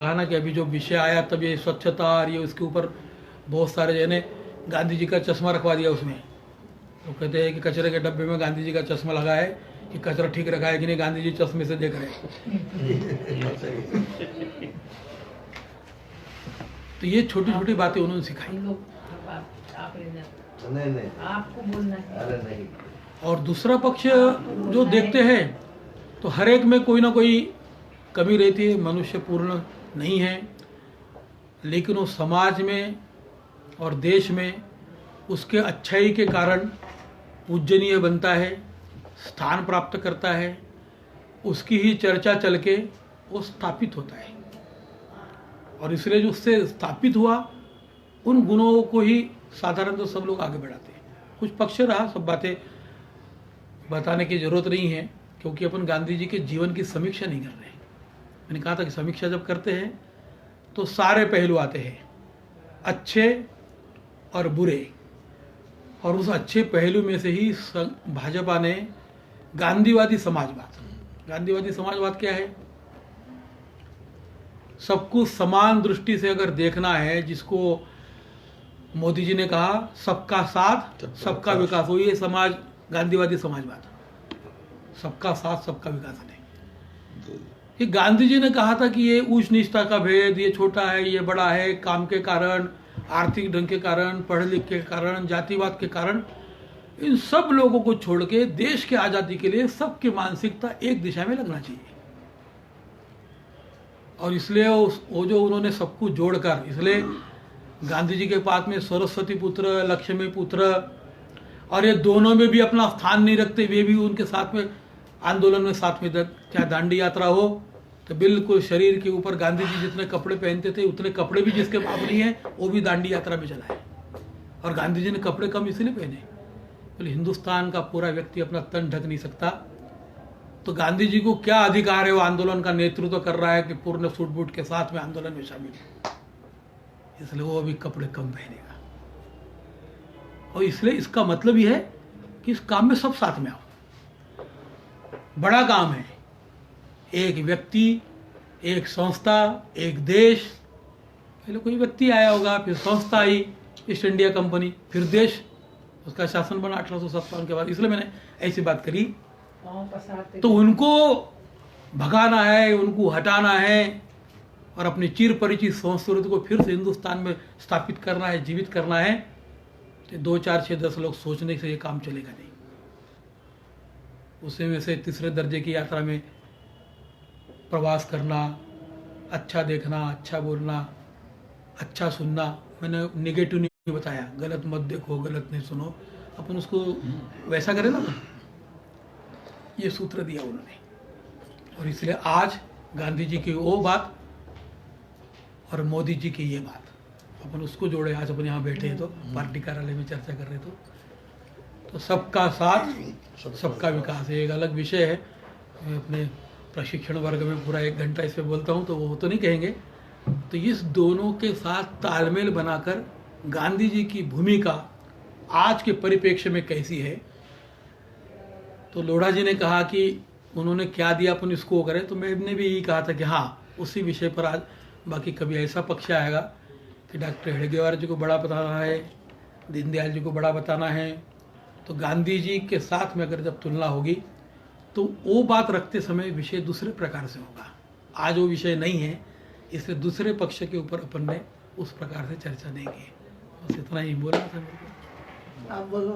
कहा ना कि अभी जो विषय आया तब ये स्वच्छता और ये उसके ऊपर बहुत सारे जो है ने गांधी जी का चश्मा रखवा दिया उसमें। तो कहते हैं कि कचरे के डब्बे में गांधी जी का चश्मा लगा है कि कचरा ठीक रखा है कि नहीं, गांधी जी चश्मे से देख रहे हैं। तो ये छोटी छोटी बातें उन्होंने सिखाई। आपको बोलना है। और दूसरा पक्ष जो देखते हैं तो हर एक में कोई ना कोई कमी रहती है, मनुष्य पूर्ण नहीं है, लेकिन वो समाज में और देश में उसके अच्छाई के कारण पूजनीय बनता है, स्थान प्राप्त करता है, उसकी ही चर्चा चल के वो स्थापित होता है। और इसलिए जो उससे स्थापित हुआ उन गुणों को ही साधारणतः सब लोग आगे बढ़ाते हैं। कुछ पक्ष रहा, सब बातें बताने की जरूरत नहीं है, क्योंकि अपन गांधी जी के जीवन की समीक्षा नहीं कर रहे हैं। मैंने कहा था कि समीक्षा जब करते हैं तो सारे पहलू आते हैं, अच्छे और बुरे, और उस अच्छे पहलू में से ही भाजपा ने गांधीवादी समाजवाद क्या है? सबको समान दृष्टि से अगर देखना है, जिसको मोदी जी ने कहा सबका साथ सबका विकास, हो ये समाज गांधीवादी समाजवाद, सबका साथ सबका विकास नहीं। ये गांधी जी ने कहा था कि ये ऊंच नीचता का भेद, ये छोटा है ये बड़ा है, काम के कारण, आर्थिक ढंग के कारण, पढ़े लिख के कारण, जातिवाद के कारण, इन सब लोगों को छोड़ के देश के आज़ादी के लिए सबकी मानसिकता एक दिशा में लगना चाहिए। और इसलिए वो जो उन्होंने सबको जोड़कर, इसलिए गांधी जी के पास में सरस्वती पुत्र, लक्ष्मी पुत्र, और ये दोनों में भी अपना स्थान नहीं रखते, वे भी उनके साथ में आंदोलन में साथ में, चाहे दांडी यात्रा हो तो बिल्कुल शरीर के ऊपर गांधी जी जितने कपड़े पहनते थे उतने कपड़े भी जिसके पास नहीं है वो भी दांडी यात्रा में चलाए। और गांधी जी ने कपड़े कम इसलिए पहने, बोले हिंदुस्तान का पूरा व्यक्ति अपना तन ढक नहीं सकता, तो गांधी जी को क्या अधिकार है, वो आंदोलन का नेतृत्व कर रहा है कि पूर्ण सूट बूट के साथ में आंदोलन में शामिल है, इसलिए वो अभी कपड़े कम पहनेगा। और इसलिए इसका मतलब यह है कि इस काम में सब साथ में आओ। बड़ा काम है, एक व्यक्ति, एक संस्था, एक देश। पहले कोई व्यक्ति आया होगा, फिर संस्था आई, ईस्ट इंडिया कंपनी, फिर देश, उसका शासन बना 1857 के बाद। इसलिए मैंने ऐसी बात करी। तो उनको भगाना है, उनको हटाना है और अपनी चिर परिचित संस्कृति को फिर से हिंदुस्तान में स्थापित करना है, जीवित करना है। तो 2, 4, 6, 10 लोग सोचने से ये काम चलेगा नहीं। उसी में से तीसरे दर्जे की यात्रा में प्रवास करना, अच्छा देखना, अच्छा बोलना, अच्छा सुनना। मैंने निगेटिव नहीं बताया, गलत मत देखो, गलत नहीं सुनो, अपन उसको वैसा करें ना। ये सूत्र दिया उन्होंने। और इसलिए आज गांधी जी की वो बात और मोदी जी की ये बात, अपन उसको जोड़े। आज अपन यहाँ बैठे हैं तो पार्टी कार्यालय में चर्चा कर रहे तो सबका साथ सबका विकास है, एक अलग विषय है। मैं अपने प्रशिक्षण वर्ग में पूरा 1 घंटा इस पर बोलता हूँ तो वो तो नहीं कहेंगे। तो इस दोनों के साथ तालमेल बनाकर गांधी जी की भूमिका आज के परिप्रेक्ष्य में कैसी है। तो लोढ़ा जी ने कहा कि उन्होंने क्या दिया, अपन इसको करें। तो मैंने भी यही कहा था कि हाँ, उसी विषय पर आज, बाकी कभी ऐसा पक्ष आएगा कि डॉक्टर हेडगेवार जी को बड़ा बताना है, दीनदयाल जी को बड़ा बताना है, तो गांधी जी के साथ में अगर जब तुलना होगी तो वो बात रखते समय विषय दूसरे प्रकार से होगा। आज वो विषय नहीं है, इसलिए दूसरे पक्ष के ऊपर अपन ने उस प्रकार से चर्चा नहीं की। बस इतना ही बोलना था मेरे को। आप बोलो।